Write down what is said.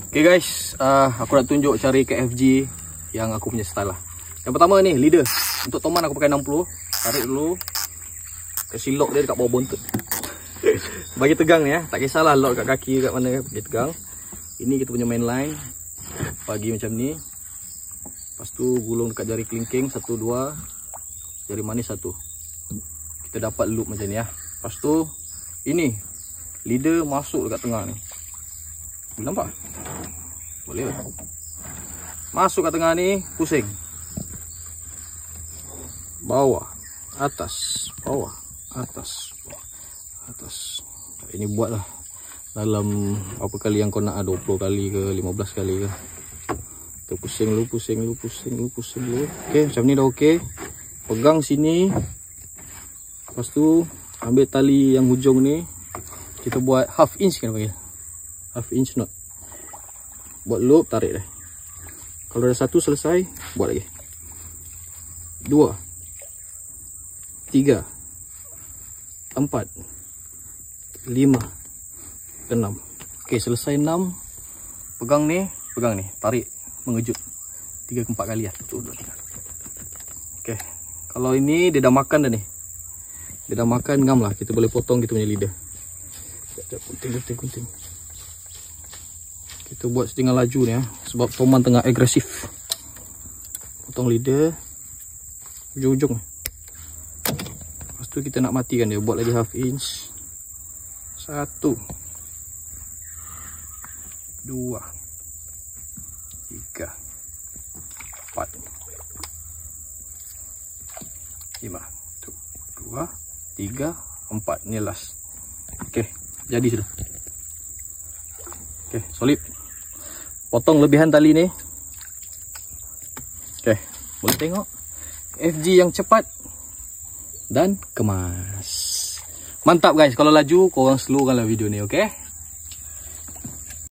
Okay guys, aku nak tunjuk cara KFG yang aku punya style lah. Yang pertama ni, leader. Untuk toman aku pakai 60. Tarik dulu. Kasi lock dia dekat bawah bontot. Bagi tegang ni ya. Tak kisahlah lock kat kaki kat mana, bagi tegang. Ini kita punya main line. Bagi macam ni. Lepas tu gulung dekat jari kelingking 1, 2. Jari manis 1. Kita dapat loop macam ni ya. Lepas tu ini leader masuk dekat tengah ni. Nampak? Boleh tak? Masuk kat tengah ni, pusing. Bawah, atas, bawah, atas, bawah, atas. Ini buatlah dalam apa kali yang kau nak, 20 kali ke 15 kali ke. Kita pusing dulu, pusing dulu, pusing dulu, pusing dulu. Okey, macam ni dah okey. Pegang sini. Lepas tu ambil tali yang hujung ni. Kita buat half inch kan panggil. Half inch knot. Buat loop, tarik dah. Kalau dah 1 selesai, buat lagi. 2 3 4 5 6. Okey, selesai 6. Pegang ni, tarik mengejut 3 ke 4 kali lah. 1 2 3. Okey. Kalau ini dia dah makan dah ni. Dia dah makan, ngam lah. Kita boleh potong kita punya leader. Gunting. Kita buat setengah laju ni ya, sebab toman tengah agresif. Potong leader ujung-ujung. Lepas tu kita nak matikan dia, buat lagi half inch. 1 2 3 4 5 2 3 4. Ni last. Okey, jadi sudah. Okey, solid. Potong lebihan tali ni. Okey, boleh tengok FG yang cepat dan kemas. Mantap guys, kalau laju korang slowkanlah video ni, okey?